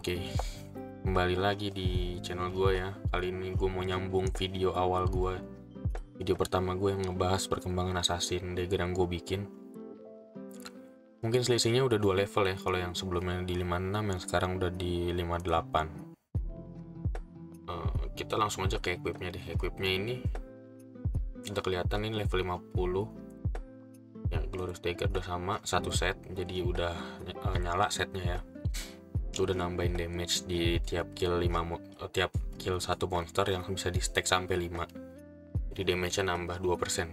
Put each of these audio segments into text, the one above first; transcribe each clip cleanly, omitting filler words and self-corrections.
Oke, kembali lagi di channel gue ya. Kali ini gue mau nyambung video awal gue, video pertama gue yang ngebahas perkembangan Assassin Dagger yang gue bikin. Mungkin selisihnya udah 2 level ya, kalau yang sebelumnya di 56, yang sekarang udah di 58. Kita langsung aja ke equipnya deh. Equipnya ini udah kelihatan ini level 50. Yang Glorious Dagger udah sama, satu set, jadi udah nyala setnya ya. Udah nambahin damage di tiap kill 1 monster yang bisa di stack sampai 5, jadi damage-nya nambah 2%.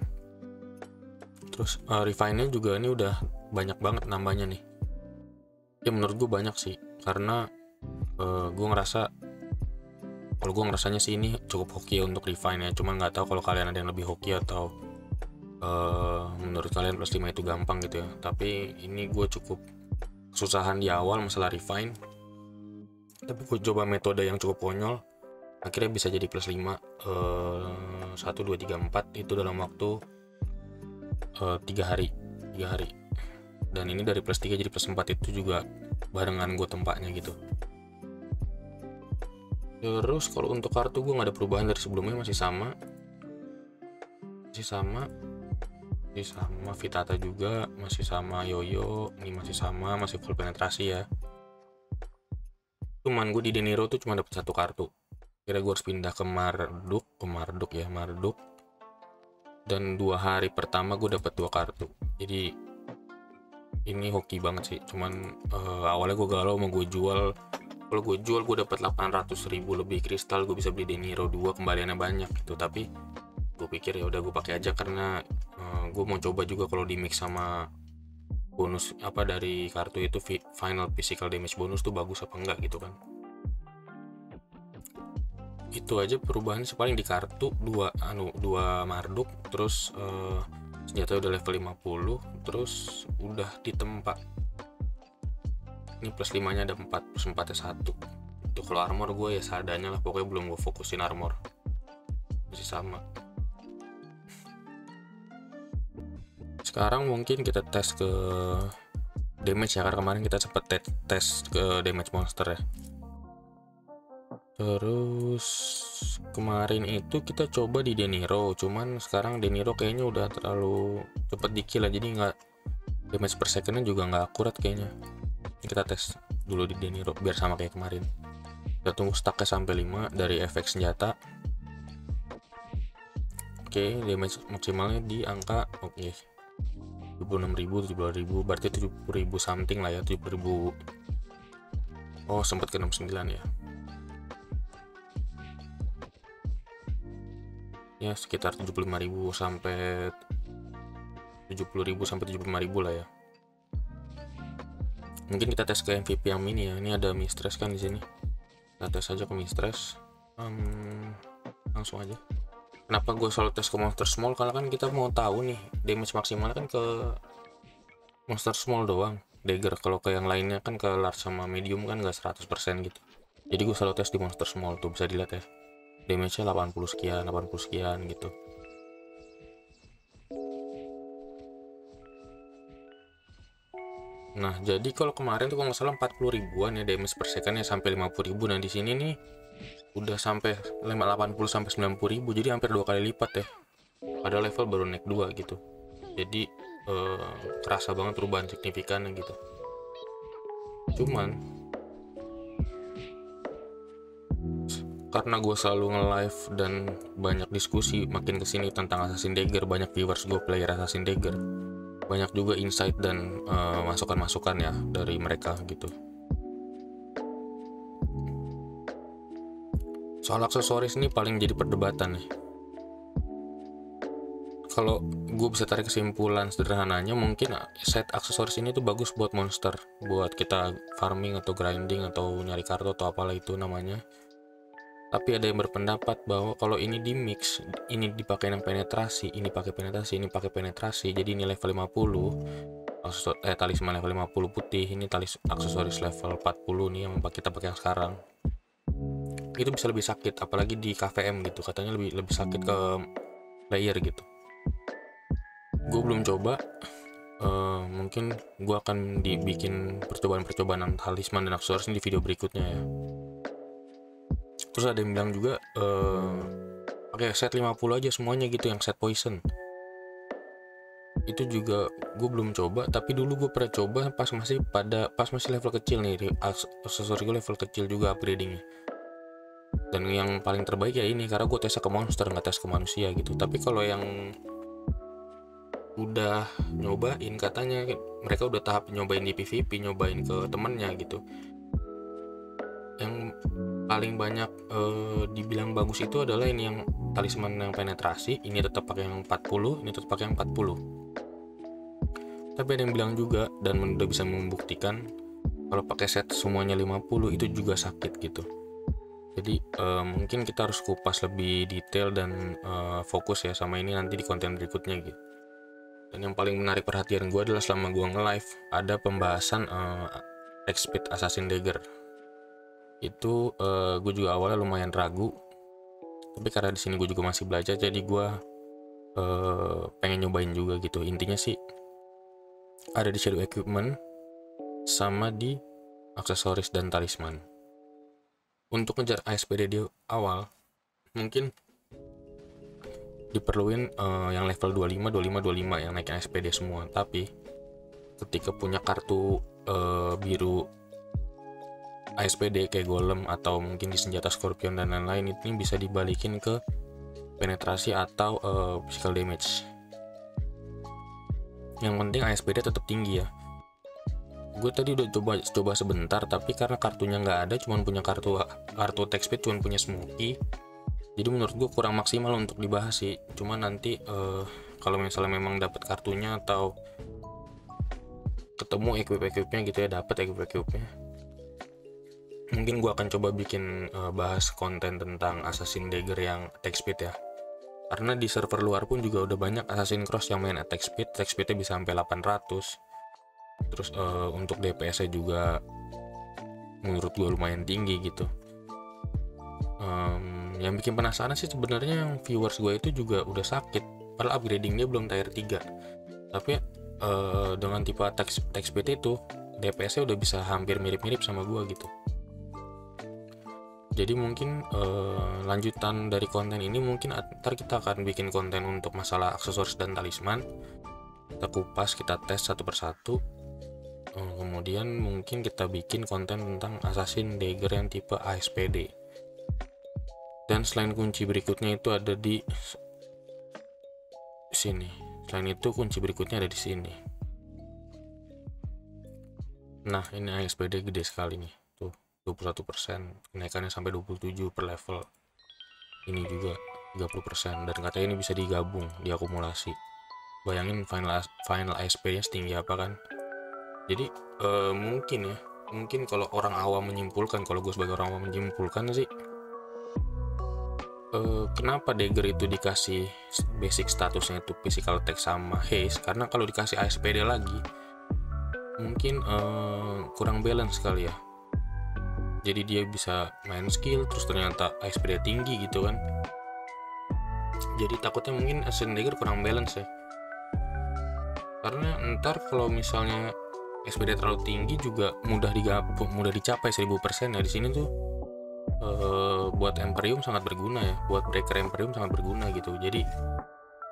Terus refine-nya juga ini udah banyak banget nambahnya nih ya, menurut gue banyak sih, karena gue ngerasanya sih ini cukup hoki untuk refine ya. Cuman nggak tahu kalau kalian ada yang lebih hoki atau menurut kalian plus 5 itu gampang gitu ya. Tapi ini gue cukup kesusahan di awal masalah refine, tapi gue coba metode yang cukup konyol, akhirnya bisa jadi plus 5, 1, 2, 3, 4 itu dalam waktu 3 hari. Dan ini dari plus 3 jadi plus 4 itu juga barengan gue tempatnya gitu. Terus kalau untuk kartu gue nggak ada perubahan dari sebelumnya, masih sama Vitata juga, masih sama Yoyo, ini masih sama, masih full penetrasi ya. Cuman gue di Deniro tuh cuma dapat 1 kartu. Kira gue harus pindah ke Marduk. Dan 2 hari pertama gue dapat 2 kartu. Jadi ini hoki banget sih. Cuman awalnya gue galau mau gue jual. Kalau gue jual gue dapat 800.000 lebih kristal, gue bisa beli Deniro 2, kembaliannya banyak gitu. Tapi gue pikir ya udah gue pakai aja, karena gue mau coba juga kalau di mix sama bonus dari kartu itu, final physical damage bonus tuh bagus apa enggak gitu kan. Itu aja perubahan paling di kartu. 2 Marduk, terus senjata udah level 50, terus udah ditempa. Ini plus 5 nya ada 4, plus 4 nya 1. Itu kalau armor gue ya seadanya lah, pokoknya belum gue fokusin armor, masih sama. Sekarang mungkin kita tes ke damage ya, karena kemarin kita sempat tes ke damage monster ya. Terus kemarin itu kita coba di Deniro, cuman sekarang Deniro kayaknya udah terlalu cepet di kill lah, jadi nggak, damage per secondnya juga nggak akurat kayaknya. Kita tes dulu di Deniro biar sama kayak kemarin. Kita tunggu stacknya sampai 5 dari efek senjata. Oke, damage maksimalnya di angka 76.000, 70.000, berarti 70.000 something lah ya, 70.000. Oh, sempat ke 69 ya. Ya sekitar 75.000 sampai 70.000 sampai 75.000 lah ya. Mungkin kita tes ke MVP yang mini ya. Ini ada Mistress kan di sini. Kita tes aja ke Mistress. Langsung aja. Kenapa gue selalu tes ke monster small? Karena kan kita mau tahu nih damage maksimalnya kan ke monster small doang, dagger. Kalau ke yang lainnya kan ke large sama medium kan nggak 100% gitu. Jadi gue selalu tes di monster small tuh, bisa dilihat ya. Damage-nya 80 sekian gitu. Nah, jadi kalau kemarin tuh kalau nggak salah 40 ribuan ya damage per second ya, sampai 50.000. Nah, di sini nih udah sampai 80 sampai 90.000, jadi hampir 2 kali lipat ya. Pada level baru naik 2 gitu. Jadi kerasa banget perubahan signifikannya gitu. Cuman karena gue selalu nge-live dan banyak diskusi makin kesini tentang Assassin Dagger, banyak viewers gue player Assassin Dagger, banyak juga insight dan masukan-masukan ya dari mereka gitu. Soal aksesoris ini paling jadi perdebatan nih. Kalau gue bisa tarik kesimpulan sederhananya, mungkin set aksesoris ini tuh bagus buat monster, buat kita farming atau grinding atau nyari kartu atau apalah itu namanya. Tapi ada yang berpendapat bahwa kalau ini di mix, ini dipakai yang penetrasi, ini pakai penetrasi, ini pakai penetrasi, jadi ini level 50, talisman level 50 putih, ini aksesoris level 40 nih yang kita pakai yang sekarang. Itu bisa lebih sakit, apalagi di KVM gitu, katanya lebih sakit ke player gitu. Gue belum coba, mungkin gue akan dibikin percobaan-percobaan talisman dan aksesoris di video berikutnya ya. Terus ada yang bilang juga pakai set 50 aja semuanya gitu, yang set poison. Itu juga gue belum coba, tapi dulu gue pernah coba pas masih level kecil nih, aksesoris gue level kecil juga upgradingnya. Dan yang paling terbaik ya ini, karena gue tesnya ke monster, nggak tes ke manusia gitu. Tapi kalau yang udah nyobain, katanya mereka udah tahap nyobain di PvP, nyobain ke temennya gitu, yang paling banyak dibilang bagus itu adalah ini yang talisman yang penetrasi. Ini tetap pakai yang 40, ini tetap pakai yang 40. Tapi ada yang bilang juga, dan udah bisa membuktikan, kalau pakai set semuanya 50 itu juga sakit gitu. Jadi mungkin kita harus kupas lebih detail dan fokus ya sama ini nanti di konten berikutnya gitu. Dan yang paling menarik perhatian gue adalah selama gue nge-live ada pembahasan text speed Assassin Dagger. Itu gue juga awalnya lumayan ragu, tapi karena di sini gue juga masih belajar, jadi gue pengen nyobain juga gitu. Intinya sih ada di shadow equipment sama di aksesoris dan talisman. Untuk ngejar ASPD di awal mungkin diperluin yang level 25 yang naikin ASPD semua. Tapi ketika punya kartu biru ASPD kayak golem atau mungkin di senjata scorpion dan lain-lain, ini bisa dibalikin ke penetrasi atau physical damage. Yang penting ASPD tetap tinggi ya. Gue tadi udah coba sebentar, tapi karena kartunya nggak ada, cuman punya kartu text speed, cuman punya smoky, jadi menurut gue kurang maksimal untuk dibahas sih. Cuman nanti kalau misalnya memang dapat kartunya atau ketemu equipnya gitu ya, dapat equipnya, mungkin gue akan coba bikin bahas konten tentang Assassin Dagger yang attack speed ya. Karena di server luar pun juga udah banyak Assassin Cross yang main attack speednya bisa sampai 800. Terus untuk DPS nya juga menurut gue lumayan tinggi gitu. Yang bikin penasaran sih sebenarnya yang viewers gue itu juga udah sakit, padahal upgrading dia belum tier 3. Tapi dengan tipe attack speed itu DPS nya udah bisa hampir mirip-mirip sama gue gitu. Jadi mungkin lanjutan dari konten ini, mungkin ntar kita akan bikin konten untuk masalah aksesoris dan talisman. Kita kupas, kita tes satu persatu. Kemudian mungkin kita bikin konten tentang Assassin Dagger yang tipe ASPD. Dan selain kunci berikutnya itu ada di sini. Selain itu kunci berikutnya ada di sini. Nah, ini ASPD gede sekali nih. Tuh, 21%. Kenaikannya sampai 27 per level. Ini juga 30%, dan katanya ini bisa digabung, diakumulasi. Bayangin final ASP-nya setinggi apa kan. Jadi mungkin kalau orang awam menyimpulkan, kalau gue sebagai orang awam menyimpulkan sih, kenapa Dagger itu dikasih basic statusnya itu physical attack sama haste, karena kalau dikasih ASPD lagi mungkin kurang balance kali ya. Jadi dia bisa main skill terus ternyata ASPD tinggi gitu kan. Jadi takutnya mungkin Assassin Dagger kurang balance ya, karena ntar kalau misalnya SPD terlalu tinggi juga mudah dicapai 1000% ya. Di sini tuh buat Emperium sangat berguna ya, buat breaker Emperium sangat berguna gitu. Jadi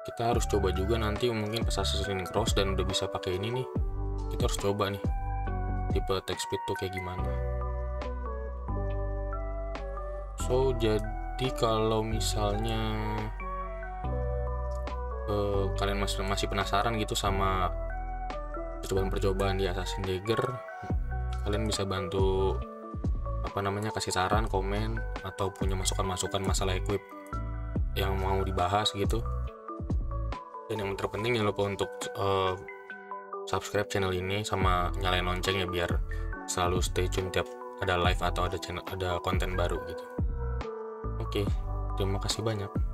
kita harus coba juga nanti mungkin pas Assassin Cross dan udah bisa pakai ini nih, kita harus coba nih tipe attack speed tuh kayak gimana. So jadi kalau misalnya kalian masih penasaran gitu sama percobaan di Assassin Dagger, kalian bisa bantu kasih saran, komen, atau punya masukan masalah equip yang mau dibahas gitu. Dan yang terpenting jangan lupa untuk subscribe channel ini sama nyalain lonceng ya, biar selalu stay tune tiap ada live atau ada konten baru gitu. Oke, terima kasih banyak.